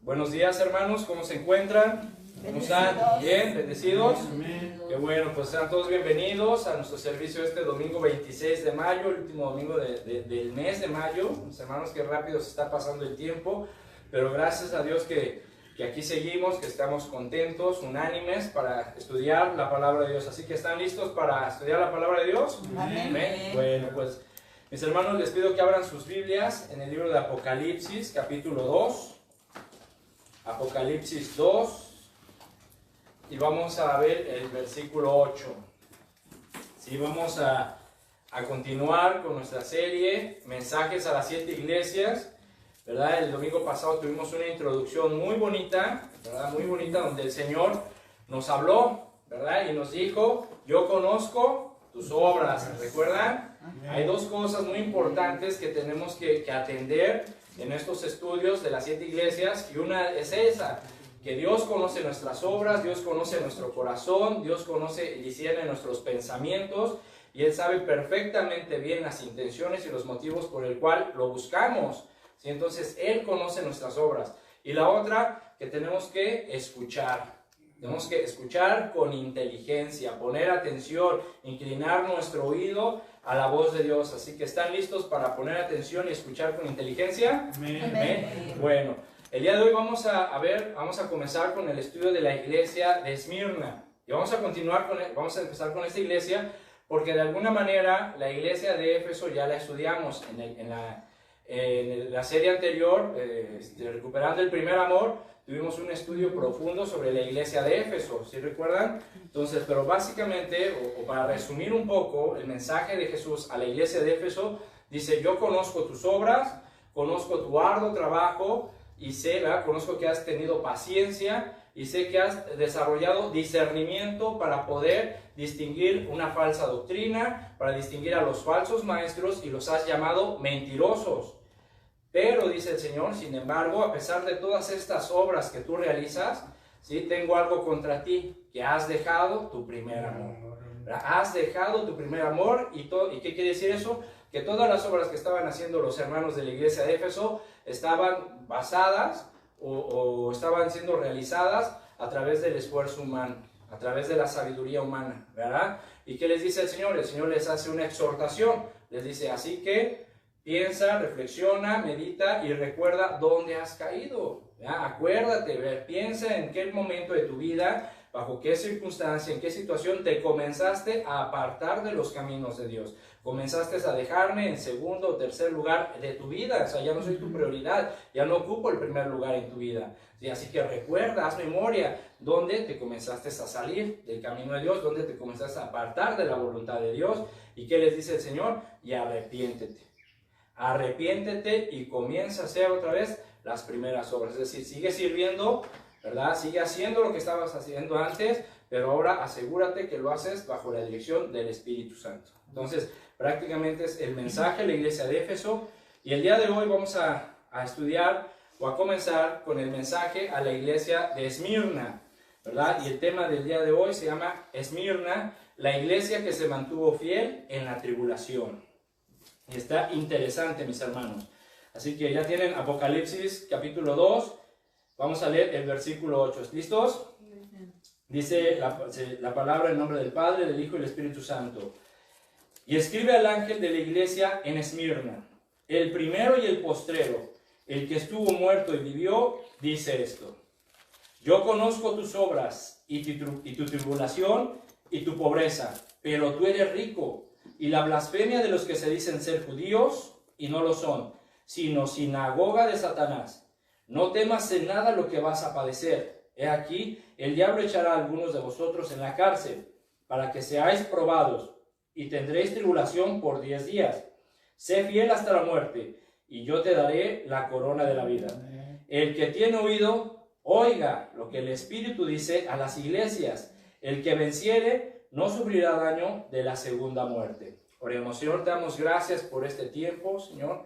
Buenos días, hermanos, ¿cómo se encuentran? ¿Cómo están? ¿Bien? ¿Bendecidos? Qué bueno, pues sean todos bienvenidos a nuestro servicio este domingo 26 de mayo, el último domingo del mes de mayo. Mis hermanos, qué rápido se está pasando el tiempo, pero gracias a Dios que aquí seguimos, que estamos contentos, unánimes para estudiar la palabra de Dios. Así que, ¿están listos para estudiar la palabra de Dios? Amén. Bueno, pues mis hermanos, les pido que abran sus Biblias en el libro de Apocalipsis, capítulo 2. Apocalipsis 2. Y vamos a ver el versículo 8. Sí, vamos a continuar con nuestra serie, Mensajes a las 7 iglesias. ¿Verdad? El domingo pasado tuvimos una introducción muy bonita, ¿verdad? Muy bonita, donde el Señor nos habló, ¿verdad? Y nos dijo, yo conozco tus obras. ¿Recuerdan? Hay dos cosas muy importantes que tenemos que atender en estos estudios de las 7 iglesias, y una es esa, que Dios conoce nuestras obras, Dios conoce nuestro corazón, Dios conoce y discierne nuestros pensamientos, y Él sabe perfectamente bien las intenciones y los motivos por el cual lo buscamos. ¿Sí? Entonces, Él conoce nuestras obras. Y la otra, que tenemos que escuchar. Tenemos que escuchar con inteligencia, poner atención, inclinar nuestro oído a la voz de Dios. Así que, ¿están listos para poner atención y escuchar con inteligencia? Amén. Amén. Bueno, el día de hoy vamos a comenzar con el estudio de la iglesia de Esmirna. Y vamos a empezar con esta iglesia, porque de alguna manera la iglesia de Éfeso ya la estudiamos en la serie anterior, Recuperando el Primer Amor. Tuvimos un estudio profundo sobre la iglesia de Éfeso, ¿sí recuerdan? Entonces, pero básicamente, o para resumir un poco, el mensaje de Jesús a la iglesia de Éfeso dice: yo conozco tus obras, conozco tu arduo trabajo, y sé, ¿verdad? Conozco que has tenido paciencia, y sé que has desarrollado discernimiento para poder distinguir una falsa doctrina, para distinguir a los falsos maestros, y los has llamado mentirosos. Pero, dice el Señor, sin embargo, a pesar de todas estas obras que tú realizas, ¿sí? Tengo algo contra ti, que has dejado tu primer amor. ¿Verdad? Has dejado tu primer amor. ¿Y qué quiere decir eso? Que todas las obras que estaban haciendo los hermanos de la iglesia de Éfeso estaban basadas o estaban siendo realizadas a través del esfuerzo humano, a través de la sabiduría humana, ¿verdad? ¿Y qué les dice el Señor? El Señor les hace una exhortación. Les dice, así que piensa, reflexiona, medita y recuerda dónde has caído. ¿Ya? Acuérdate, piensa en qué momento de tu vida, bajo qué circunstancia, en qué situación te comenzaste a apartar de los caminos de Dios. Comenzaste a dejarme en segundo o tercer lugar de tu vida. O sea, ya no soy tu prioridad, ya no ocupo el primer lugar en tu vida. ¿Sí? Así que recuerda, haz memoria, dónde te comenzaste a salir del camino de Dios, dónde te comenzaste a apartar de la voluntad de Dios. ¿Y qué les dice el Señor? Y arrepiéntete. Arrepiéntete y comienza a hacer otra vez las primeras obras. Es decir, sigue sirviendo, ¿verdad? Sigue haciendo lo que estabas haciendo antes, pero ahora asegúrate que lo haces bajo la dirección del Espíritu Santo. Entonces, prácticamente es el mensaje a la iglesia de Éfeso. Y el día de hoy vamos a estudiar o a comenzar con el mensaje a la iglesia de Esmirna, ¿verdad? Y el tema del día de hoy se llama Esmirna, la iglesia que se mantuvo fiel en la tribulación. Y está interesante, mis hermanos. Así que ya tienen Apocalipsis capítulo 2. Vamos a leer el versículo 8. ¿Listos? Dice la palabra en nombre del Padre, del Hijo y del Espíritu Santo. Y escribe al ángel de la iglesia en Esmirna, el primero y el postrero, el que estuvo muerto y vivió, dice esto: yo conozco tus obras y tu tribulación y tu pobreza, pero tú eres rico, y la blasfemia de los que se dicen ser judíos y no lo son, sino sinagoga de Satanás. No temas en nada lo que vas a padecer. He aquí, el diablo echará a algunos de vosotros en la cárcel, para que seáis probados, y tendréis tribulación por 10 días. Sé fiel hasta la muerte, y yo te daré la corona de la vida. El que tiene oído, oiga lo que el Espíritu dice a las iglesias. El que venciere no sufrirá daño de la segunda muerte. Oremos. Señor, te damos gracias por este tiempo, Señor.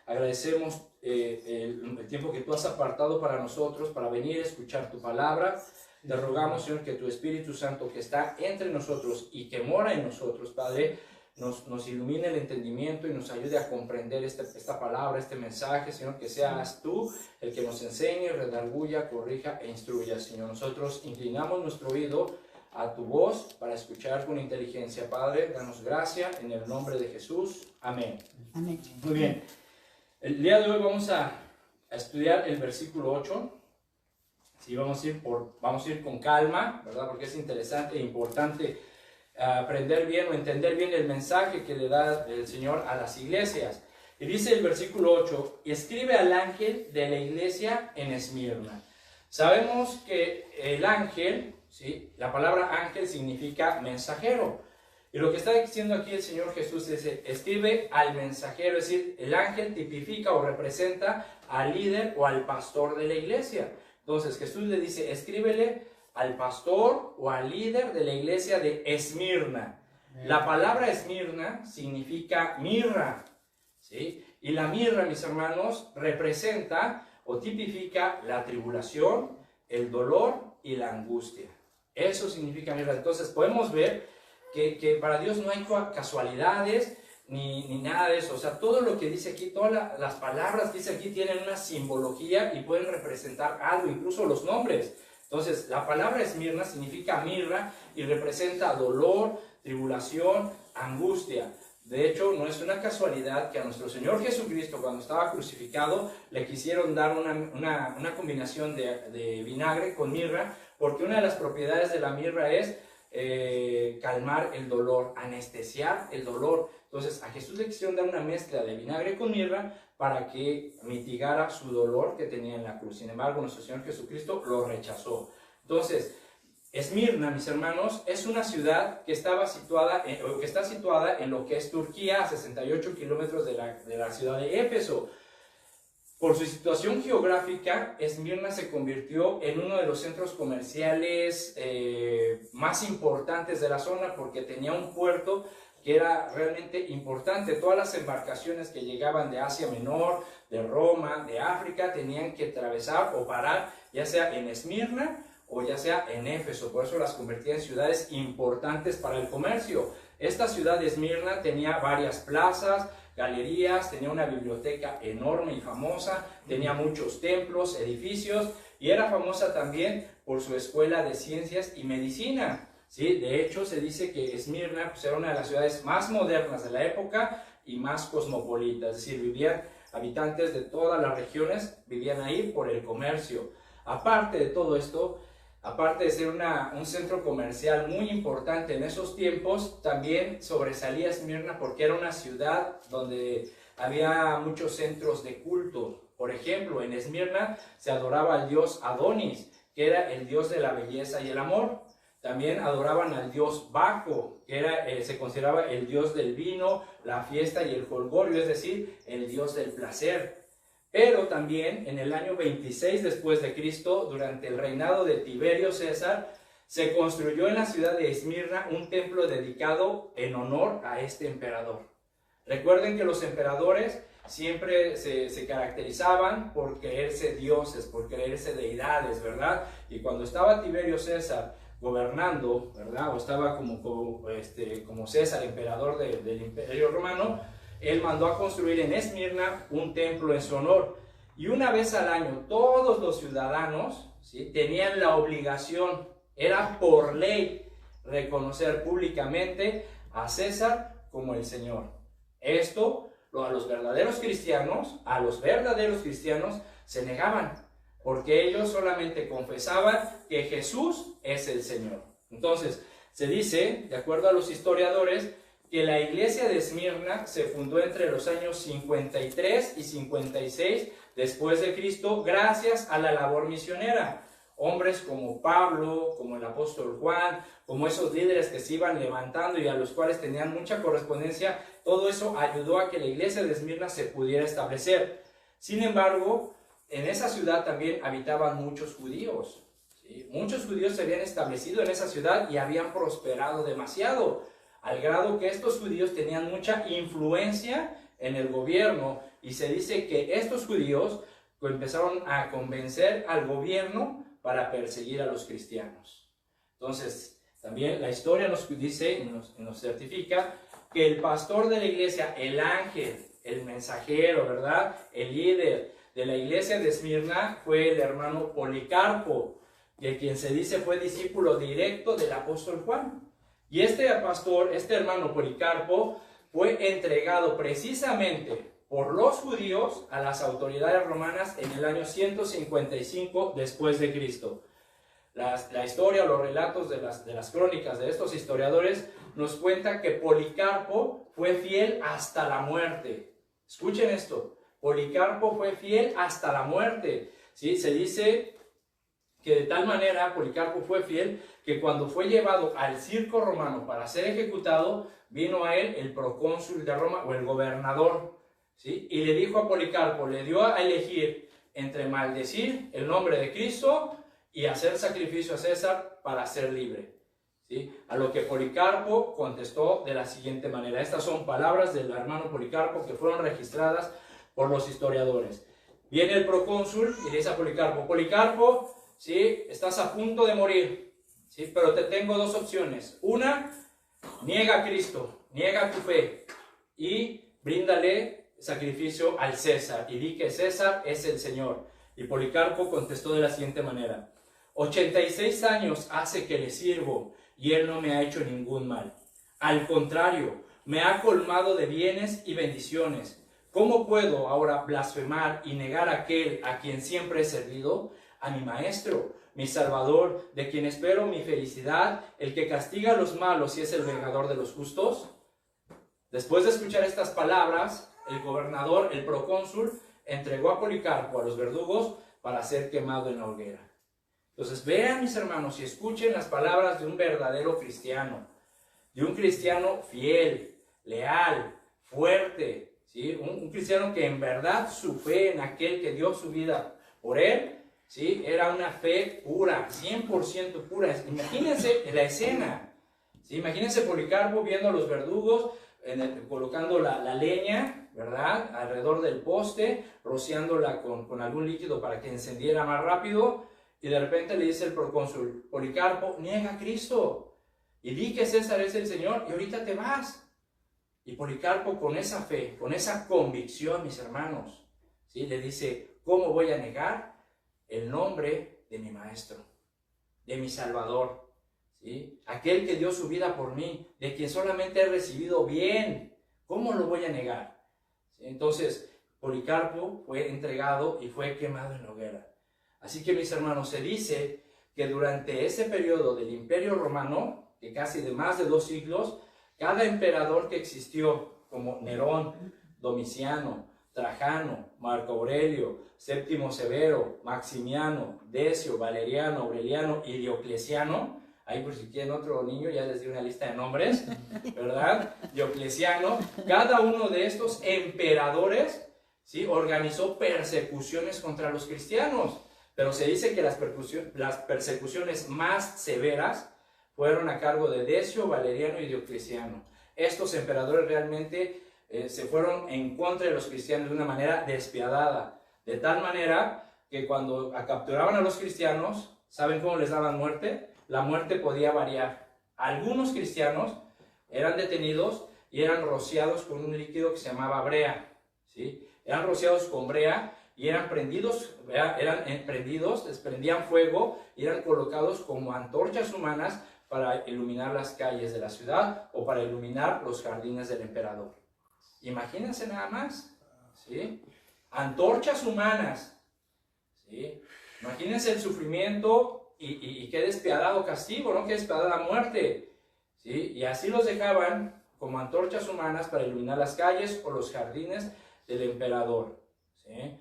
Agradecemos el tiempo que tú has apartado para nosotros, para venir a escuchar tu palabra. Te rogamos, Señor, que tu Espíritu Santo que está entre nosotros y que mora en nosotros, Padre, nos ilumine el entendimiento y nos ayude a comprender esta palabra, este mensaje, Señor, que seas tú el que nos enseñe, redarguya, corrija e instruya, Señor. Nosotros inclinamos nuestro oído a tu voz para escuchar con inteligencia, Padre. Danos gracia en el nombre de Jesús. Amén. Amén. Muy bien. El día de hoy vamos a estudiar el versículo 8. Sí, vamos a ir con calma, ¿verdad? Porque es interesante e importante aprender bien o entender bien el mensaje que le da el Señor a las iglesias. Y dice el versículo 8, y escribe al ángel de la iglesia en Esmirna. Sabemos que el ángel, ¿sí? La palabra ángel significa mensajero. Y lo que está diciendo aquí el Señor Jesús es, escribe al mensajero, es decir, el ángel tipifica o representa al líder o al pastor de la iglesia. Entonces Jesús le dice, escríbele al pastor o al líder de la iglesia de Esmirna. La palabra Esmirna significa mirra, ¿sí? Y la mirra, mis hermanos, representa o tipifica la tribulación, el dolor y la angustia. Eso significa mirra. Entonces podemos ver que para Dios no hay casualidades ni nada de eso. O sea, todo lo que dice aquí, todas las palabras que dice aquí tienen una simbología y pueden representar algo, incluso los nombres. Entonces, la palabra Esmirna significa mirra y representa dolor, tribulación, angustia. De hecho, no es una casualidad que a nuestro Señor Jesucristo, cuando estaba crucificado, le quisieron dar una combinación de vinagre con mirra, porque una de las propiedades de la mirra es calmar el dolor, anestesiar el dolor. Entonces, a Jesús le quisieron dar una mezcla de vinagre con mirra para que mitigara su dolor que tenía en la cruz. Sin embargo, nuestro Señor Jesucristo lo rechazó. Entonces, Esmirna, mis hermanos, es una ciudad que está situada en lo que es Turquía, a 68 kilómetros de la ciudad de Éfeso. Por su situación geográfica, Esmirna se convirtió en uno de los centros comerciales más importantes de la zona, porque tenía un puerto que era realmente importante. Todas las embarcaciones que llegaban de Asia Menor, de Roma, de África, tenían que atravesar o parar, ya sea en Esmirna o ya sea en Éfeso. Por eso las convertía en ciudades importantes para el comercio. Esta ciudad de Esmirna tenía varias plazas, galerías, tenía una biblioteca enorme y famosa, tenía muchos templos, edificios, y era famosa también por su escuela de ciencias y medicina. ¿Sí? De hecho, se dice que Esmirna era una de las ciudades más modernas de la época y más cosmopolitas, es decir, vivían habitantes de todas las regiones, vivían ahí por el comercio. Aparte de todo esto, aparte de ser un centro comercial muy importante en esos tiempos, también sobresalía Esmirna porque era una ciudad donde había muchos centros de culto. Por ejemplo, en Esmirna se adoraba al dios Adonis, que era el dios de la belleza y el amor. También adoraban al dios Baco, que se consideraba el dios del vino, la fiesta y el jolgorio, es decir, el dios del placer. Pero también en el año 26 después de Cristo, durante el reinado de Tiberio César, se construyó en la ciudad de Esmirna un templo dedicado en honor a este emperador. Recuerden que los emperadores siempre se caracterizaban por creerse dioses, por creerse deidades, ¿verdad? Y cuando estaba Tiberio César gobernando, ¿verdad? O estaba como César, emperador del Imperio Romano, él mandó a construir en Esmirna un templo en su honor. Y una vez al año, todos los ciudadanos, ¿sí?, tenían la obligación, era por ley, reconocer públicamente a César como el Señor. Esto, a los verdaderos cristianos se negaban, porque ellos solamente confesaban que Jesús es el Señor. Entonces, se dice, de acuerdo a los historiadores, que la iglesia de Esmirna se fundó entre los años 53 y 56 después de Cristo, gracias a la labor misionera. Hombres como Pablo, como el apóstol Juan, como esos líderes que se iban levantando y a los cuales tenían mucha correspondencia, todo eso ayudó a que la iglesia de Esmirna se pudiera establecer. Sin embargo, en esa ciudad también habitaban muchos judíos, ¿sí? Muchos judíos se habían establecido en esa ciudad y habían prosperado demasiado, al grado que estos judíos tenían mucha influencia en el gobierno, y se dice que estos judíos empezaron a convencer al gobierno para perseguir a los cristianos. Entonces, también la historia nos dice y nos certifica que el pastor de la iglesia, el ángel, el mensajero, ¿verdad? El líder de la iglesia de Esmirna fue el hermano Policarpo, de quien se dice fue discípulo directo del apóstol Juan. Y este pastor, este hermano Policarpo, fue entregado precisamente por los judíos a las autoridades romanas en el año 155 después de Cristo. La historia, los relatos de las crónicas de estos historiadores nos cuenta que Policarpo fue fiel hasta la muerte. Escuchen esto, Policarpo fue fiel hasta la muerte. ¿Sí? Se dice que de tal manera Policarpo fue fiel que cuando fue llevado al circo romano para ser ejecutado, vino a él el procónsul de Roma o el gobernador, ¿sí? Y le dijo a Policarpo, le dio a elegir entre maldecir el nombre de Cristo y hacer sacrificio a César para ser libre, ¿sí? A lo que Policarpo contestó de la siguiente manera. Estas son palabras del hermano Policarpo que fueron registradas por los historiadores. Viene el procónsul y le dice a Policarpo, Policarpo, ¿sí? Estás a punto de morir, ¿sí? Pero te tengo dos opciones. Una, niega a Cristo, niega tu fe y bríndale sacrificio al César y di que César es el Señor. Y Policarpo contestó de la siguiente manera, 86 años hace que le sirvo y él no me ha hecho ningún mal. Al contrario, me ha colmado de bienes y bendiciones. ¿Cómo puedo ahora blasfemar y negar a aquel a quien siempre he servido? A mi maestro, mi salvador, de quien espero mi felicidad, el que castiga a los malos y es el vengador de los justos. Después de escuchar estas palabras, el gobernador, el procónsul, entregó a Policarpo a los verdugos para ser quemado en la hoguera. Entonces vean, mis hermanos, y escuchen las palabras de un verdadero cristiano, de un cristiano fiel, leal, fuerte, ¿sí? Un cristiano que en verdad su fe en aquel que dio su vida por él, ¿sí? Era una fe pura, 100% pura. Imagínense la escena, ¿sí? Imagínense Policarpo viendo a los verdugos, colocando la leña, ¿verdad? Alrededor del poste, rociándola con algún líquido para que encendiera más rápido. Y de repente le dice el procónsul, Policarpo, niega a Cristo y di que César es el Señor y ahorita te vas. Y Policarpo con esa fe, con esa convicción, mis hermanos, ¿sí? Le dice, ¿cómo voy a negar el nombre de mi maestro, de mi salvador, ¿sí? Aquel que dio su vida por mí, de quien solamente he recibido bien? ¿Cómo lo voy a negar? ¿Sí? Entonces Policarpo fue entregado y fue quemado en la hoguera. Así que, mis hermanos, se dice que durante ese periodo del Imperio Romano, que casi de más de 2 siglos, cada emperador que existió, como Nerón, Domiciano, Trajano, Marco Aurelio, Séptimo Severo, Maximiano, Decio, Valeriano, Aureliano y Diocleciano, ahí por si quieren otro niño, ya les di una lista de nombres, ¿verdad? Diocleciano, cada uno de estos emperadores, ¿sí? Organizó persecuciones contra los cristianos. Pero se dice que las persecuciones más severas fueron a cargo de Decio, Valeriano y Diocleciano. Estos emperadores realmente se fueron en contra de los cristianos de una manera despiadada. De tal manera que cuando capturaban a los cristianos, ¿saben cómo les daban muerte? La muerte podía variar. Algunos cristianos eran detenidos y eran rociados con un líquido que se llamaba brea, ¿sí? Eran rociados con brea y eran prendidos, les prendían fuego y eran colocados como antorchas humanas para iluminar las calles de la ciudad o para iluminar los jardines del emperador. Imagínense nada más, ¿sí? Antorchas humanas, ¿sí? Imagínense el sufrimiento y qué despiadado castigo, ¿no? Qué despiadada muerte, ¿sí? Y así los dejaban como antorchas humanas para iluminar las calles o los jardines del emperador, ¿sí?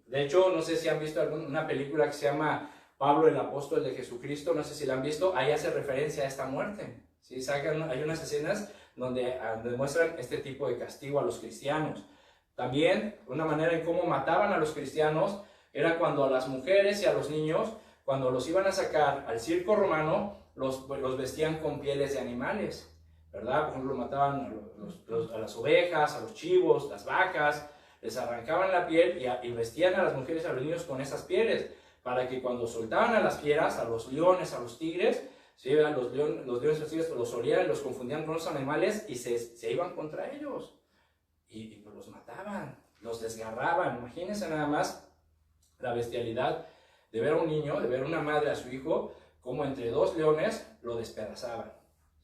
De hecho, no sé si han visto una película que se llama Pablo el apóstol de Jesucristo, no sé si la han visto, ahí hace referencia a esta muerte, ¿sí? Hay unas escenas donde muestran este tipo de castigo a los cristianos. También, una manera en cómo mataban a los cristianos era cuando a las mujeres y a los niños, cuando los iban a sacar al circo romano, los vestían con pieles de animales, ¿verdad? Por ejemplo, mataban a las ovejas, a los chivos, las vacas, les arrancaban la piel y vestían a las mujeres y a los niños con esas pieles, para que cuando soltaban a las fieras, a los leones, a los tigres, ¿sí? Los leones los olían, los confundían con los animales y se iban contra ellos. Y pues los mataban, los desgarraban. Imagínense nada más la bestialidad de ver a un niño, de ver a una madre a su hijo, como entre dos leones lo despedazaban.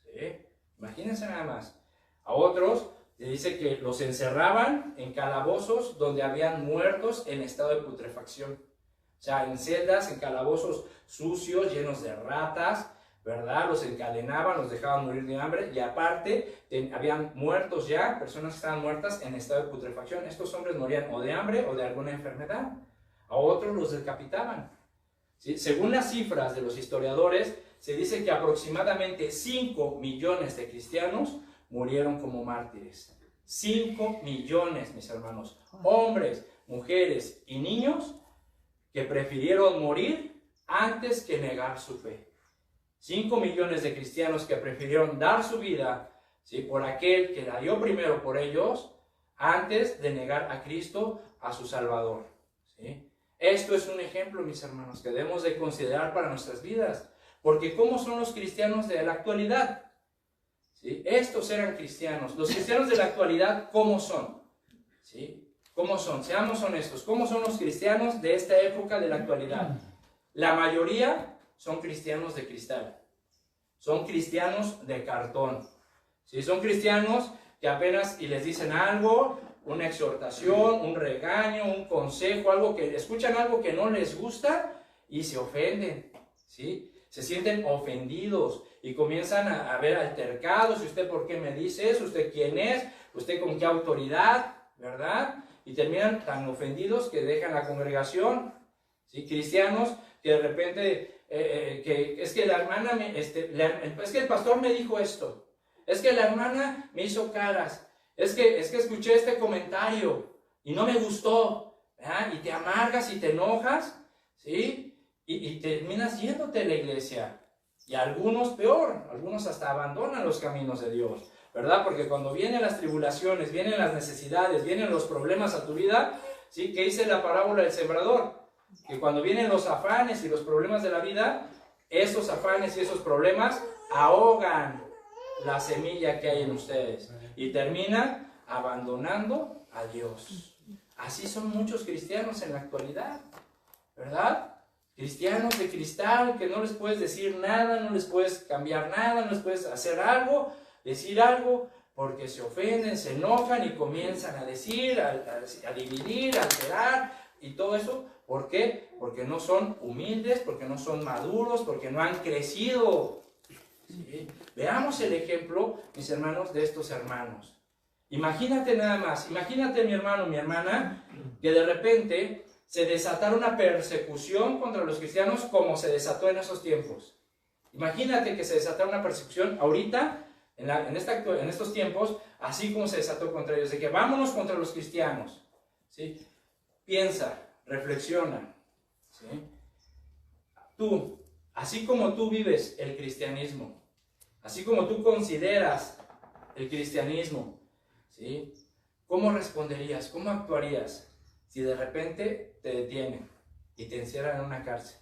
¿Sí? Imagínense nada más. A otros le dice que los encerraban en calabozos donde habían muertos en estado de putrefacción. O sea, en celdas, en calabozos sucios, llenos de ratas, ¿verdad? Los encadenaban, los dejaban morir de hambre y aparte habían muertos ya, personas que estaban muertas en estado de putrefacción. Estos hombres morían o de hambre o de alguna enfermedad. A otros los decapitaban. ¿Sí? Según las cifras de los historiadores, se dice que aproximadamente 5 millones de cristianos murieron como mártires. 5 millones, mis hermanos, hombres, mujeres y niños que prefirieron morir antes que negar su fe. 5 millones de cristianos que prefirieron dar su vida, ¿sí?, por aquel que la dio primero por ellos, antes de negar a Cristo, a su Salvador. ¿Sí? Esto es un ejemplo, mis hermanos, que debemos de considerar para nuestras vidas. Porque ¿cómo son los cristianos de la actualidad? ¿Sí? Estos eran cristianos. Los cristianos de la actualidad, ¿cómo son? ¿Sí? ¿Cómo son? Seamos honestos. ¿Cómo son los cristianos de esta época de la actualidad? La mayoría son cristianos de cristal. Son cristianos de cartón. ¿Sí? Son cristianos que apenas y les dicen algo, una exhortación, un regaño, un consejo, escuchan algo que no les gusta y se ofenden. ¿Sí? Se sienten ofendidos y comienzan a haber altercados. ¿Usted por qué me dice eso? ¿Usted quién es? ¿Usted con qué autoridad? ¿Verdad? Y terminan tan ofendidos que dejan la congregación. ¿Sí? Cristianos que de repente, que es que la hermana, es que el pastor me dijo esto. Es que la hermana me hizo caras. Es que escuché este comentario y no me gustó. ¿Verdad? Y te amargas y te enojas. ¿Sí? Y terminas yéndote a la iglesia. Y algunos peor, algunos hasta abandonan los caminos de Dios, ¿verdad? Porque cuando vienen las tribulaciones, vienen las necesidades, vienen los problemas a tu vida, ¿sí? ¿Qué dice la parábola del sembrador? Que cuando vienen los afanes y los problemas de la vida, esos afanes y esos problemas ahogan la semilla que hay en ustedes y terminan abandonando a Dios. Así son muchos cristianos en la actualidad, ¿verdad? Cristianos de cristal que no les puedes decir nada, no les puedes cambiar nada, no les puedes hacer algo, decir algo, porque se ofenden, se enojan y comienzan a decir, a dividir, a alterar y todo eso. ¿Por qué? Porque no son humildes, porque no son maduros, porque no han crecido. ¿Sí? Veamos el ejemplo, mis hermanos, de estos hermanos. Imagínate nada más, imagínate mi hermano, mi hermana, que de repente se desatara una persecución contra los cristianos como se desató en esos tiempos. Imagínate que se desatara una persecución ahorita, en estos tiempos, así como se desató contra ellos, de que vámonos contra los cristianos. ¿Sí? Piensa, reflexiona. ¿Sí? Tú, así como tú vives el cristianismo, así como tú consideras el cristianismo, ¿sí?, ¿cómo responderías? ¿Cómo actuarías si de repente te detienen y te encierran en una cárcel?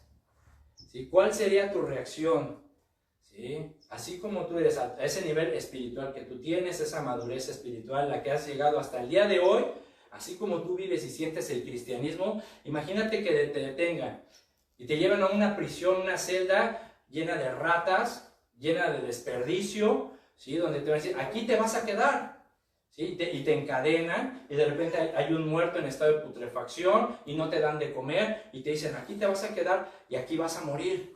¿Sí? ¿Cuál sería tu reacción? ¿Sí? Así como tú eres a ese nivel espiritual que tú tienes, esa madurez espiritual, la que has llegado hasta el día de hoy, así como tú vives y sientes el cristianismo, imagínate que te detengan y te llevan a una prisión, una celda llena de ratas, llena de desperdicio, ¿sí?, donde te van a decir, aquí te vas a quedar. ¿Sí? Y te encadenan y de repente hay un muerto en estado de putrefacción y no te dan de comer y te dicen, aquí te vas a quedar y aquí vas a morir.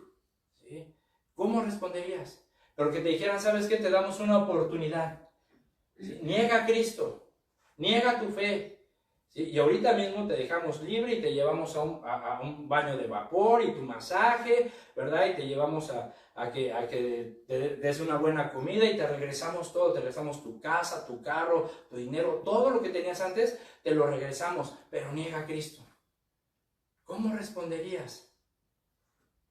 ¿Sí? ¿Cómo responderías? Pero que te dijeran, ¿sabes qué? Te damos una oportunidad. ¿Sí? Niega a Cristo, niega tu fe. ¿Sí? Y ahorita mismo te dejamos libre y te llevamos a un baño de vapor y tu masaje, ¿verdad? Y te llevamos a que te des una buena comida y te regresamos todo, te regresamos tu casa, tu carro, tu dinero, todo lo que tenías antes, te lo regresamos, pero niega a Cristo. ¿Cómo responderías?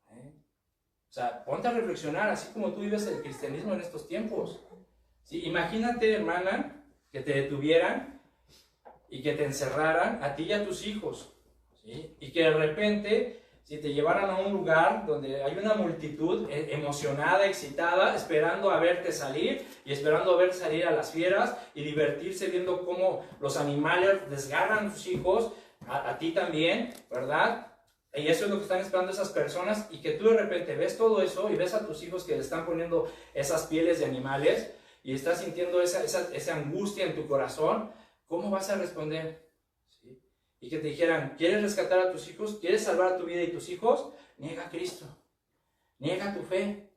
O sea, ponte a reflexionar, así como tú vives el cristianismo en estos tiempos. ¿Sí? Imagínate, hermana, que te detuvieran y que te encerraran a ti y a tus hijos, ¿sí? Y que de repente si te llevaran a un lugar donde hay una multitud emocionada, excitada, esperando a verte salir y esperando a ver salir a las fieras y divertirse viendo cómo los animales desgarran a sus hijos, a ti también, ¿verdad? Y eso es lo que están esperando esas personas, y que tú de repente ves todo eso y ves a tus hijos que le están poniendo esas pieles de animales y estás sintiendo esa angustia en tu corazón. ¿Cómo vas a responder? ¿Sí? Y que te dijeran, ¿quieres rescatar a tus hijos? ¿Quieres salvar tu vida y tus hijos? Niega a Cristo, niega tu fe.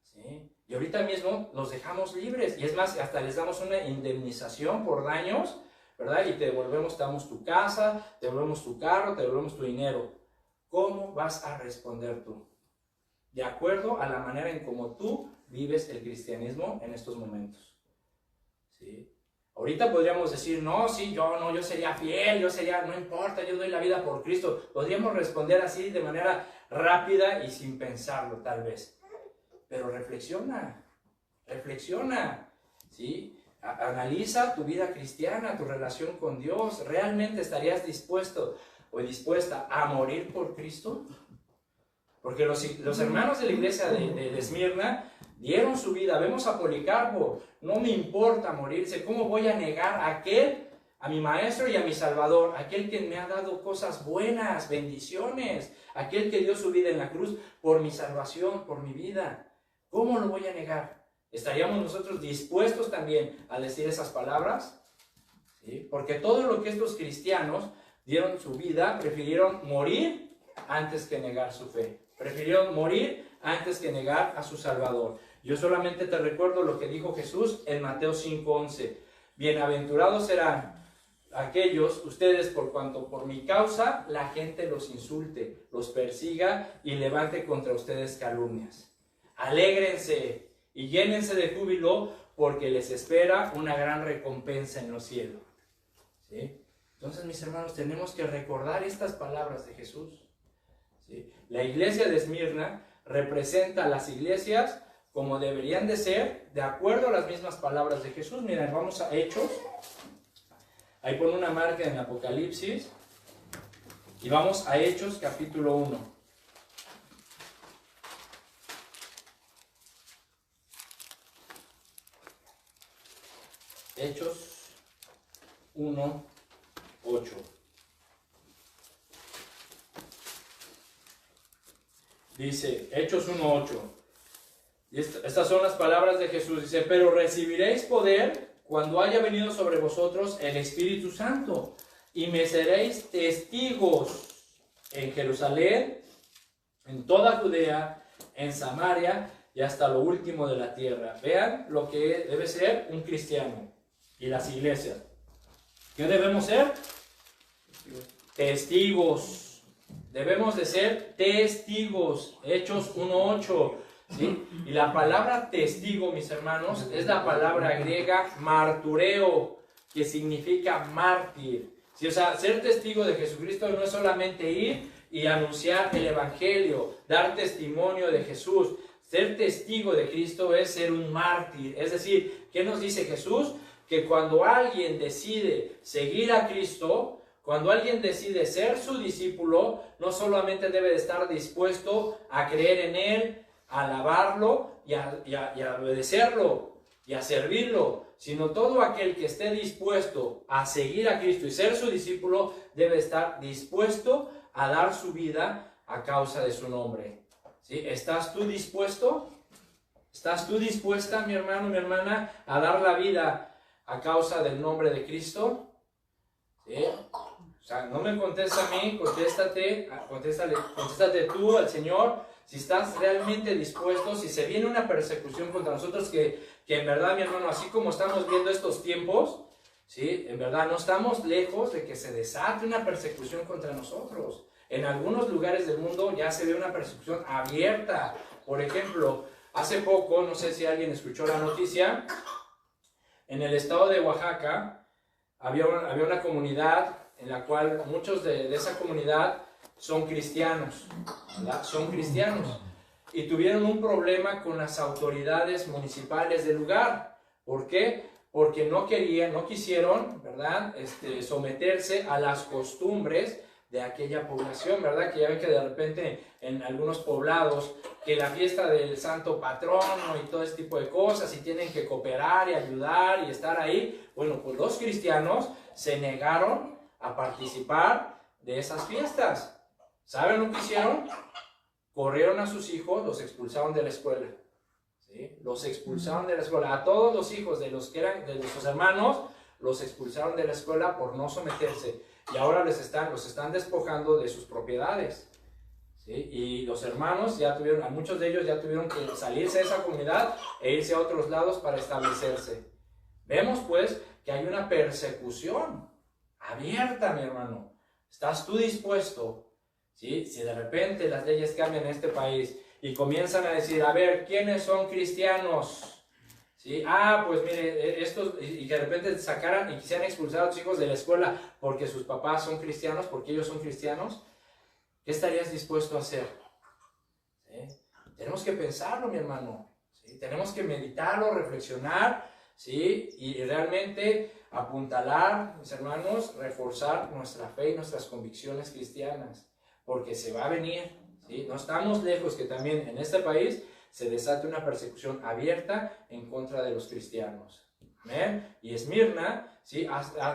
¿Sí? Y ahorita mismo los dejamos libres, y es más, hasta les damos una indemnización por daños, ¿verdad? Y te devolvemos, te damos tu casa, te devolvemos tu carro, te devolvemos tu dinero. ¿Cómo vas a responder tú? De acuerdo a la manera en cómo tú vives el cristianismo en estos momentos. ¿Sí? Ahorita podríamos decir, no, sí, yo sería fiel, no importa, yo doy la vida por Cristo. Podríamos responder así de manera rápida y sin pensarlo, tal vez. Pero reflexiona, ¿sí? Analiza tu vida cristiana, tu relación con Dios. ¿Realmente estarías dispuesto o dispuesta a morir por Cristo? Porque los hermanos de la iglesia de Esmirna dieron su vida. Vemos a Policarpo, no me importa morirse. ¿Cómo voy a negar a mi maestro y a mi salvador? Aquel que me ha dado cosas buenas, bendiciones. Aquel que dio su vida en la cruz por mi salvación, por mi vida. ¿Cómo lo voy a negar? ¿Estaríamos nosotros dispuestos también a decir esas palabras? ¿Sí? Porque todo lo que estos cristianos dieron su vida, prefirieron morir antes que negar su fe. Prefirieron morir antes que negar a su Salvador. Yo solamente te recuerdo lo que dijo Jesús en Mateo 5:11. Bienaventurados serán aquellos, ustedes, por cuanto por mi causa la gente los insulte, los persiga y levante contra ustedes calumnias. Alégrense y llénense de júbilo, porque les espera una gran recompensa en los cielos. ¿Sí? Entonces, mis hermanos, tenemos que recordar estas palabras de Jesús. ¿Sí? La iglesia de Esmirna representa a las iglesias como deberían de ser, de acuerdo a las mismas palabras de Jesús. Miren, vamos a Hechos. Ahí pone una marca en Apocalipsis. Y vamos a Hechos capítulo 1. Hechos 1:8. Dice, Hechos 1:8. Y estas son las palabras de Jesús. Dice, pero recibiréis poder cuando haya venido sobre vosotros el Espíritu Santo, y me seréis testigos en Jerusalén, en toda Judea, en Samaria y hasta lo último de la tierra. Vean lo que debe ser un cristiano y las iglesias. ¿Qué debemos ser? Testigos. Debemos de ser testigos. Hechos 1:8. ¿Sí? Y la palabra testigo, mis hermanos, es la palabra griega martureo, que significa mártir. ¿Sí? O sea, ser testigo de Jesucristo no es solamente ir y anunciar el evangelio, dar testimonio de Jesús. Ser testigo de Cristo es ser un mártir. Es decir, ¿qué nos dice Jesús? Que cuando alguien decide seguir a Cristo, cuando alguien decide ser su discípulo, no solamente debe de estar dispuesto a creer en Él, a alabarlo y a obedecerlo y a servirlo, sino todo aquel que esté dispuesto a seguir a Cristo y ser su discípulo, debe estar dispuesto a dar su vida a causa de su nombre. ¿Sí? ¿Estás tú dispuesto? ¿Estás tú dispuesta, mi hermano, mi hermana, a dar la vida a causa del nombre de Cristo? ¿Sí? O sea, no me contestes a mí, contéstate tú al Señor. Si estás realmente dispuesto, si se viene una persecución contra nosotros, que en verdad, mi hermano, así como estamos viendo estos tiempos, ¿sí? En verdad no estamos lejos de que se desate una persecución contra nosotros. En algunos lugares del mundo ya se ve una persecución abierta. Por ejemplo, hace poco, no sé si alguien escuchó la noticia, en el estado de Oaxaca había una comunidad en la cual muchos de esa comunidad son cristianos, ¿verdad? Son cristianos. Y tuvieron un problema con las autoridades municipales del lugar. ¿Por qué? Porque no quisieron, ¿verdad? Someterse a las costumbres de aquella población, ¿verdad? Que ya ven que de repente en algunos poblados, que la fiesta del santo patrono y todo ese tipo de cosas, y tienen que cooperar y ayudar y estar ahí. Bueno, pues los cristianos se negaron a participar de esas fiestas. ¿Saben lo que hicieron? Corrieron a sus hijos, los expulsaron de la escuela. ¿Sí? Los expulsaron de la escuela. A todos los hijos de los que eran de sus hermanos, los expulsaron de la escuela por no someterse. Y ahora los están despojando de sus propiedades. ¿Sí? Y los hermanos a muchos de ellos ya tuvieron que salirse de esa comunidad e irse a otros lados para establecerse. Vemos pues que hay una persecución abierta, mi hermano. ¿Estás tú dispuesto? ¿Sí? Si de repente las leyes cambian en este país y comienzan a decir, a ver, ¿quiénes son cristianos? ¿Sí? Pues mire, estos, y que de repente sacaran y quisieran expulsar a tus hijos de la escuela porque sus papás son cristianos, porque ellos son cristianos, ¿qué estarías dispuesto a hacer? ¿Sí? Tenemos que pensarlo, mi hermano. ¿Sí? Tenemos que meditarlo, reflexionar, ¿sí? Y realmente apuntalar, mis hermanos, reforzar nuestra fe y nuestras convicciones cristianas, porque se va a venir, ¿sí? No estamos lejos que también en este país se desate una persecución abierta en contra de los cristianos. ¿Amén? Y Esmirna, ¿sí?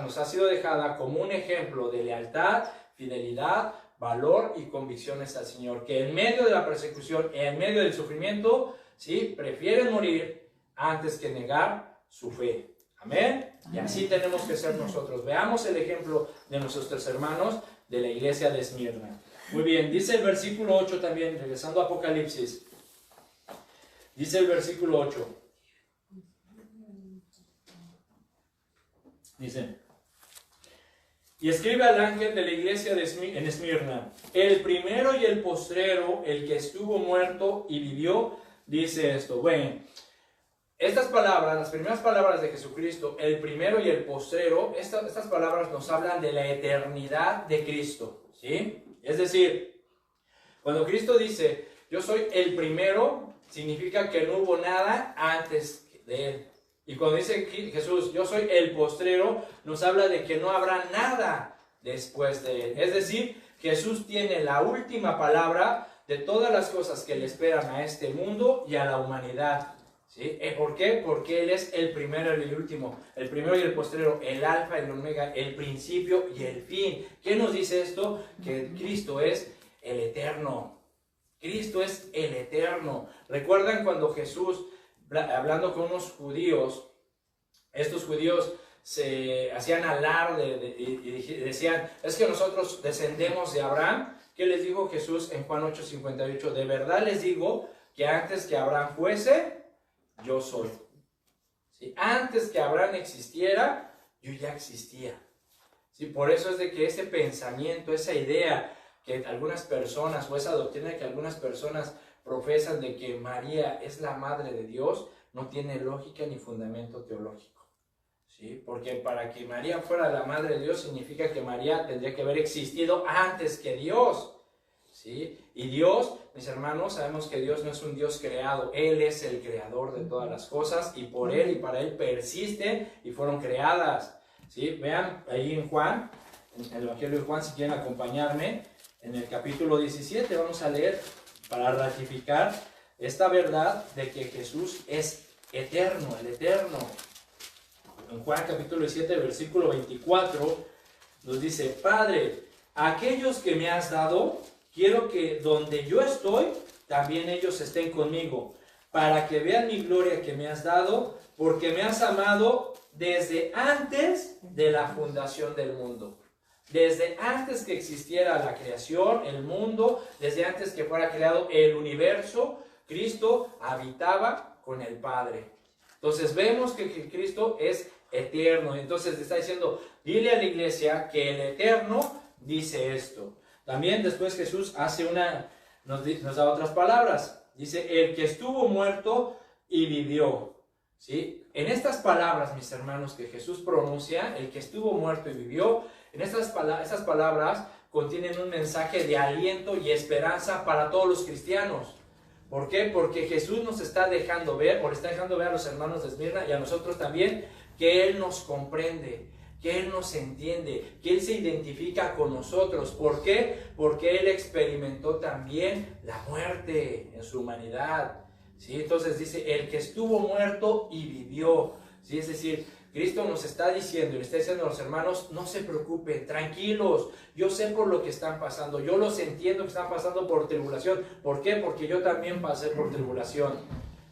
Nos ha sido dejada como un ejemplo de lealtad, fidelidad, valor y convicciones al Señor, que en medio de la persecución, en medio del sufrimiento, ¿sí? Prefieren morir antes que negar su fe. Amén. Y así tenemos que ser nosotros. Veamos el ejemplo de nuestros hermanos de la iglesia de Esmirna. Muy bien, dice el versículo 8 también, regresando a Apocalipsis. Dice el versículo 8. Dice: y escribe al ángel de la iglesia en Esmirna, el primero y el postrero, el que estuvo muerto y vivió, dice esto. Bueno, estas palabras, las primeras palabras de Jesucristo, el primero y el postrero, estas palabras nos hablan de la eternidad de Cristo, ¿sí? Es decir, cuando Cristo dice, yo soy el primero, significa que no hubo nada antes de Él. Y cuando dice Jesús, yo soy el postrero, nos habla de que no habrá nada después de Él. Es decir, Jesús tiene la última palabra de todas las cosas que le esperan a este mundo y a la humanidad. ¿Sí? ¿Por qué? Porque Él es el primero y el último, el primero y el postrero, el alfa y el omega, el principio y el fin. ¿Qué nos dice esto? Que Cristo es el eterno. Cristo es el eterno. ¿Recuerdan cuando Jesús, hablando con unos judíos, estos judíos se hacían alarde y decían, es que nosotros descendemos de Abraham? ¿Qué les dijo Jesús en Juan 8:58? De verdad les digo que antes que Abraham fuese, yo soy. ¿Sí? Antes que Abraham existiera, yo ya existía. ¿Sí? Por eso es de que ese pensamiento, esa idea que algunas personas, o esa doctrina que algunas personas profesan de que María es la madre de Dios, no tiene lógica ni fundamento teológico. ¿Sí? Porque para que María fuera la madre de Dios, significa que María tendría que haber existido antes que Dios. ¿Sí? Y Dios, mis hermanos, sabemos que Dios no es un Dios creado. Él es el creador de todas las cosas, y por Él y para Él persisten y fueron creadas. ¿Sí? Vean ahí en Juan, en el Evangelio de Juan, si quieren acompañarme, en el capítulo 17 vamos a leer para ratificar esta verdad de que Jesús es eterno, el eterno. En Juan capítulo 17, versículo 24, nos dice: Padre, aquellos que me has dado, quiero que donde yo estoy, también ellos estén conmigo, para que vean mi gloria que me has dado, porque me has amado desde antes de la fundación del mundo. Desde antes que existiera la creación, el mundo, desde antes que fuera creado el universo, Cristo habitaba con el Padre. Entonces vemos que Cristo es eterno. Entonces está diciendo, dile a la iglesia que el eterno dice esto. También después Jesús nos da otras palabras. Dice, el que estuvo muerto y vivió. ¿Sí? En estas palabras, mis hermanos, que Jesús pronuncia, el que estuvo muerto y vivió, estas palabras contienen un mensaje de aliento y esperanza para todos los cristianos. ¿Por qué? Porque Jesús nos está dejando ver, o le está dejando ver a los hermanos de Esmirna y a nosotros también, que Él nos comprende, que Él nos entiende, que Él se identifica con nosotros. ¿Por qué? Porque Él experimentó también la muerte en su humanidad. ¿Sí? Entonces dice, el que estuvo muerto y vivió. ¿Sí? Es decir, Cristo nos está diciendo, y le está diciendo a los hermanos, no se preocupen, tranquilos, yo sé por lo que están pasando, yo los entiendo que están pasando por tribulación. ¿Por qué? Porque yo también pasé por tribulación.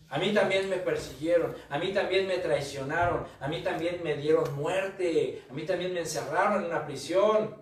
A mí también me persiguieron, a mí también me traicionaron, a mí también me dieron muerte, a mí también me encerraron en una prisión.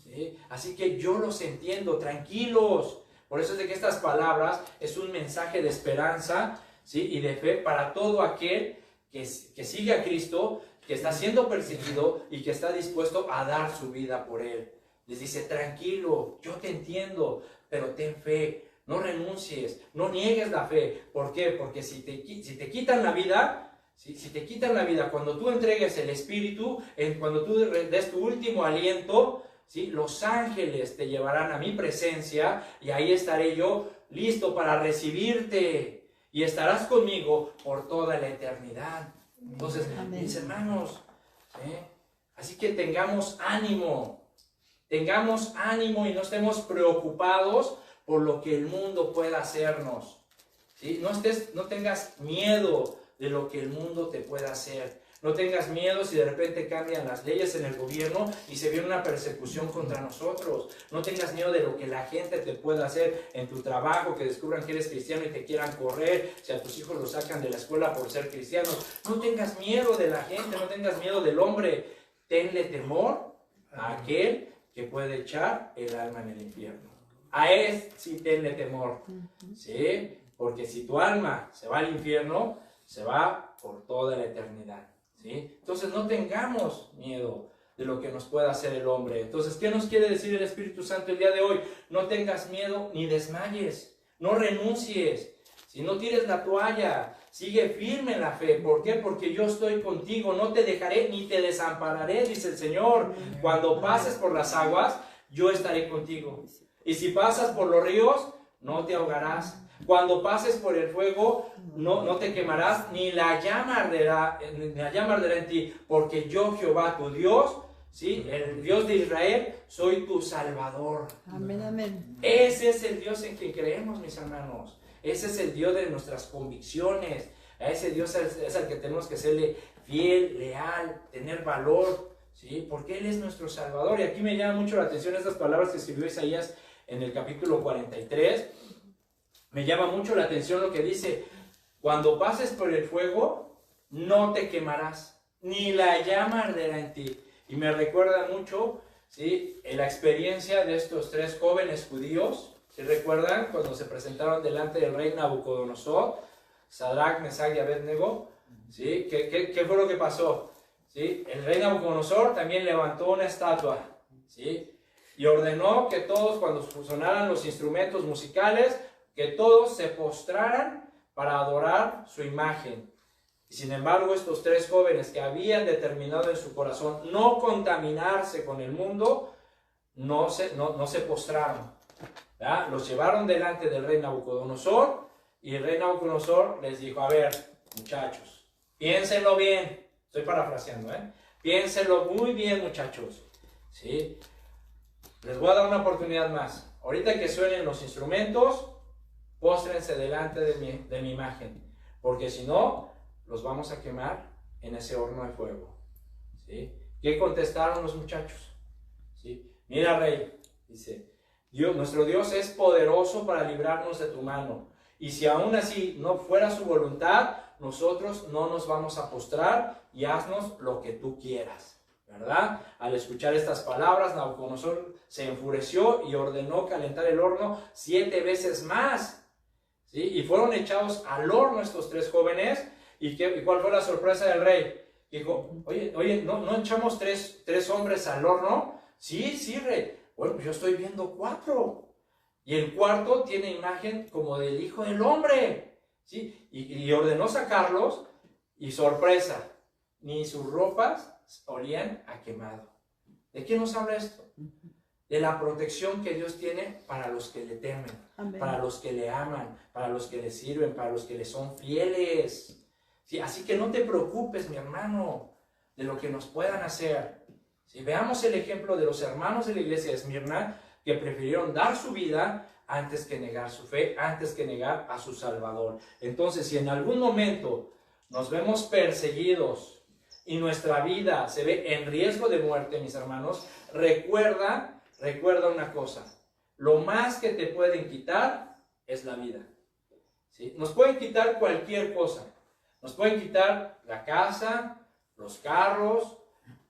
¿Sí? Así que yo los entiendo, tranquilos. Por eso es de que estas palabras es un mensaje de esperanza, ¿sí? Y de fe para todo aquel que sigue a Cristo, que está siendo perseguido y que está dispuesto a dar su vida por Él. Les dice, tranquilo, yo te entiendo, pero ten fe. No renuncies, no niegues la fe. ¿Por qué? Porque si te quitan la vida, si te quitan la vida, cuando tú entregues el Espíritu, cuando tú des tu último aliento, ¿sí? Los ángeles te llevarán a mi presencia y ahí estaré yo listo para recibirte y estarás conmigo por toda la eternidad. Entonces, mis hermanos, así que tengamos ánimo y no estemos preocupados por lo que el mundo pueda hacernos. ¿Sí? No tengas miedo de lo que el mundo te pueda hacer. No tengas miedo si de repente cambian las leyes en el gobierno y se viene una persecución contra nosotros. No tengas miedo de lo que la gente te pueda hacer en tu trabajo, que descubran que eres cristiano y te quieran correr, si a tus hijos los sacan de la escuela por ser cristianos. No tengas miedo de la gente, no tengas miedo del hombre. Tenle temor a aquel que puede echar el alma en el infierno. A Él sí tenle temor, ¿sí? Porque si tu alma se va al infierno, se va por toda la eternidad, ¿sí? Entonces no tengamos miedo de lo que nos pueda hacer el hombre. Entonces, ¿qué nos quiere decir el Espíritu Santo el día de hoy? No tengas miedo ni desmayes, no renuncies, si no tires la toalla, sigue firme en la fe. ¿Por qué? Porque yo estoy contigo, no te dejaré ni te desampararé, dice el Señor. Cuando pases por las aguas, yo estaré contigo. Y si pasas por los ríos, no te ahogarás. Cuando pases por el fuego, no te quemarás, ni la llama arderá en ti, porque yo, Jehová, tu Dios, ¿sí? El Dios de Israel, soy tu Salvador. Amén, amén. Ese es el Dios en que creemos, mis hermanos. Ese es el Dios de nuestras convicciones. A ese Dios es al que tenemos que serle fiel, leal, tener valor, ¿sí? Porque Él es nuestro Salvador. Y aquí me llama mucho la atención estas palabras que escribió Isaías en el capítulo 43, me llama mucho la atención lo que dice, cuando pases por el fuego, no te quemarás, ni la llama arderá en ti. Y me recuerda mucho, ¿sí? La experiencia de estos tres jóvenes judíos, ¿sí recuerdan? Cuando se presentaron delante del rey Nabucodonosor, Sadrach, Mesach y Abednego, ¿sí? ¿Qué fue lo que pasó? ¿Sí? El rey Nabucodonosor también levantó una estatua, ¿sí? Y ordenó que todos, cuando sonaran los instrumentos musicales, que todos se postraran para adorar su imagen. Y sin embargo, estos tres jóvenes que habían determinado en su corazón no contaminarse con el mundo, no se postraron. ¿Verdad? Los llevaron delante del rey Nabucodonosor y el rey Nabucodonosor les dijo, a ver, muchachos, piénsenlo bien. Estoy parafraseando, piénsenlo muy bien, muchachos. ¿Sí? Les voy a dar una oportunidad más. Ahorita que suenen los instrumentos, póstrense delante de mi imagen, porque si no, los vamos a quemar en ese horno de fuego. ¿Sí? ¿Qué contestaron los muchachos? ¿Sí? Mira, rey, dice, nuestro Dios es poderoso para librarnos de tu mano, y si aún así no fuera su voluntad, nosotros no nos vamos a postrar y haznos lo que tú quieras. ¿Verdad? Al escuchar estas palabras, Nabucodonosor se enfureció y ordenó calentar el horno 7 veces más. ¿Sí? Y fueron echados al horno estos tres jóvenes. ¿Y cuál fue la sorpresa del rey? Dijo, oye, ¿no echamos tres hombres al horno? Sí, rey. Bueno, yo estoy viendo 4. Y el cuarto tiene imagen como del Hijo del Hombre. ¿Sí? Y ordenó sacarlos y sorpresa, ni sus ropas olían a quemado. ¿De qué nos habla esto? De la protección que Dios tiene para los que le temen, amén, para los que le aman, para los que le sirven, para los que le son fieles. ¿Sí? Así que no te preocupes, mi hermano, de lo que nos puedan hacer. Si veamos el ejemplo de los hermanos de la iglesia de Esmirna, que prefirieron dar su vida antes que negar su fe, antes que negar a su Salvador. Entonces, si en algún momento nos vemos perseguidos y nuestra vida se ve en riesgo de muerte, mis hermanos, recuerda una cosa: lo más que te pueden quitar es la vida. ¿Sí? Nos pueden quitar cualquier cosa. Nos pueden quitar la casa, los carros,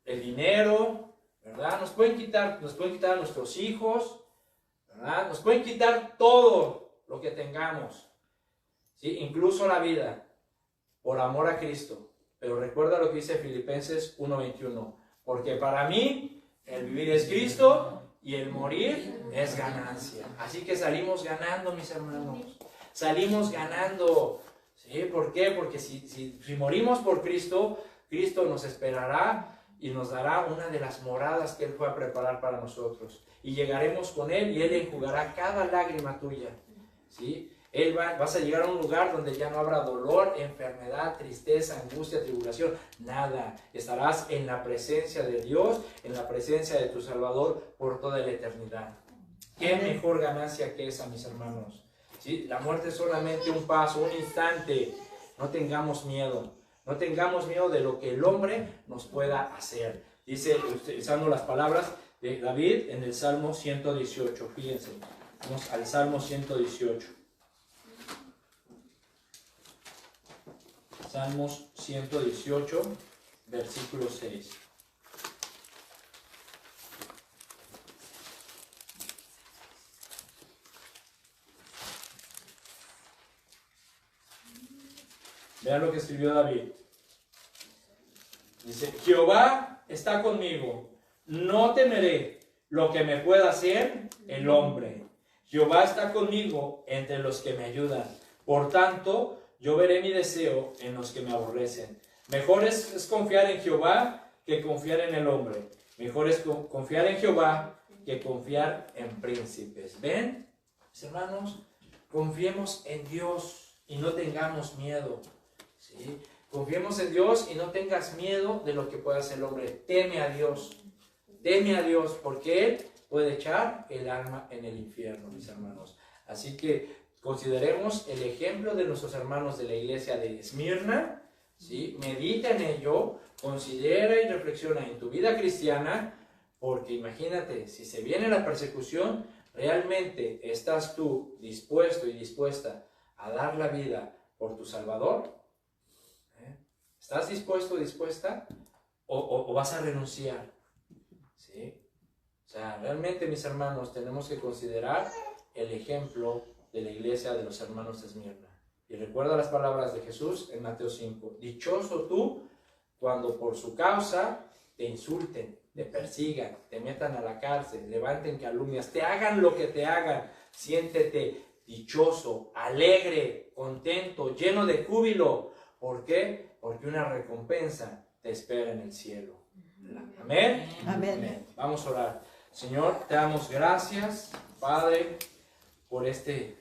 el dinero, ¿verdad? Nos pueden quitar a nuestros hijos, ¿verdad? Nos pueden quitar todo lo que tengamos, ¿sí? Incluso la vida, por amor a Cristo. Pero recuerda lo que dice Filipenses 1:21, porque para mí el vivir es Cristo y el morir es ganancia. Así que salimos ganando, mis hermanos. Salimos ganando. ¿Sí? ¿Por qué? Porque si morimos por Cristo, Cristo nos esperará y nos dará una de las moradas que Él fue a preparar para nosotros. Y llegaremos con Él y Él enjugará cada lágrima tuya. ¿Sí? Vas a llegar a un lugar donde ya no habrá dolor, enfermedad, tristeza, angustia, tribulación, nada. Estarás en la presencia de Dios, en la presencia de tu Salvador por toda la eternidad. ¿Qué mejor ganancia que esa, mis hermanos? ¿Sí? La muerte es solamente un paso, un instante. No tengamos miedo. No tengamos miedo de lo que el hombre nos pueda hacer. Dice, utilizando las palabras de David en el Salmo 118. Fíjense, vamos al Salmo 118. Salmos 118, versículo 6. Vean lo que escribió David. Dice, Jehová está conmigo, no temeré lo que me pueda hacer el hombre. Jehová está conmigo entre los que me ayudan. Por tanto, yo veré mi deseo en los que me aborrecen. Mejor es confiar en Jehová que confiar en el hombre. Mejor es confiar en Jehová que confiar en príncipes. ¿Ven, mis hermanos? Confiemos en Dios y no tengamos miedo. ¿Sí? Confiemos en Dios y no tengas miedo de lo que pueda hacer el hombre. Teme a Dios, porque Él puede echar el alma en el infierno, mis hermanos. Así que consideremos el ejemplo de nuestros hermanos de la iglesia de Esmirna, ¿sí? Medita en ello, considera y reflexiona en tu vida cristiana, porque imagínate, si se viene la persecución, ¿realmente estás tú dispuesto y dispuesta a dar la vida por tu Salvador? ¿Estás dispuesto o dispuesta? ¿O vas a renunciar? ¿Sí? O sea, realmente, mis hermanos, tenemos que considerar el ejemplo de la iglesia de los hermanos de Esmirna. Y recuerda las palabras de Jesús en Mateo 5. Dichoso tú cuando por su causa te insulten, te persigan, te metan a la cárcel, levanten calumnias, te hagan lo que te hagan. Siéntete dichoso, alegre, contento, lleno de júbilo. ¿Por qué? Porque una recompensa te espera en el cielo. ¿Amén? Amén. Vamos a orar. Señor, te damos gracias, Padre, por este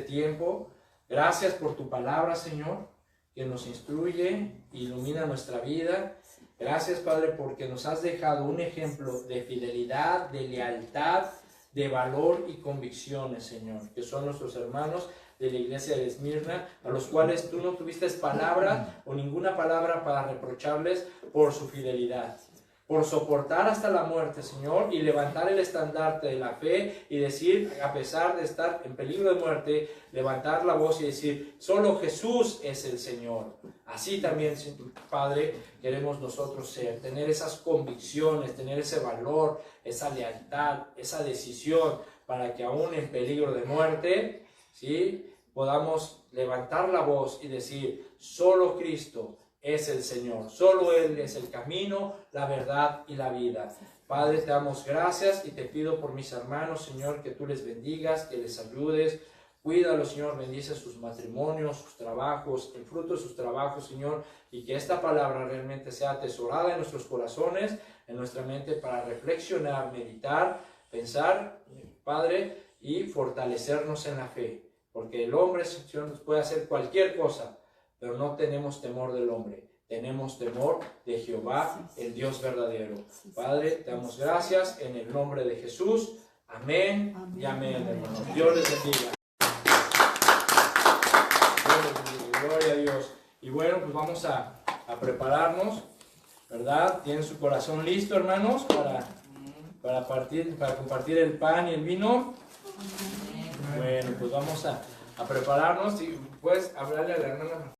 tiempo. Gracias por tu palabra, Señor, que nos instruye, ilumina nuestra vida. Gracias, Padre, porque nos has dejado un ejemplo de fidelidad, de lealtad, de valor y convicciones, Señor, que son nuestros hermanos de la iglesia de Esmirna, a los cuales tú no tuviste palabra o ninguna palabra para reprocharles por su fidelidad, por soportar hasta la muerte, Señor, y levantar el estandarte de la fe y decir, a pesar de estar en peligro de muerte, levantar la voz y decir, solo Jesús es el Señor. Así también, Padre, queremos nosotros ser, tener esas convicciones, tener ese valor, esa lealtad, esa decisión, para que aún en peligro de muerte, ¿sí?, podamos levantar la voz y decir, solo Cristo es el Señor, solo Él es el camino, la verdad y la vida. Padre, te damos gracias y te pido por mis hermanos, Señor, que tú les bendigas, que les ayudes. Cuídalos, Señor, bendice sus matrimonios, sus trabajos, el fruto de sus trabajos, Señor, y que esta palabra realmente sea atesorada en nuestros corazones, en nuestra mente, para reflexionar, meditar, pensar, Padre, y fortalecernos en la fe. Porque el hombre, Señor, nos puede hacer cualquier cosa, pero no tenemos temor del hombre. tenemos temor de Jehová, el Dios verdadero. Padre, te damos gracias en el nombre de Jesús. Amén y amén, hermanos. Dios les bendiga. Dios les bendiga. Gloria a Dios. Y bueno, pues vamos a prepararnos, ¿verdad? ¿Tienen su corazón listo, hermanos, para compartir el pan y el vino? Bueno, pues vamos a prepararnos. Y puedes hablarle a la hermana.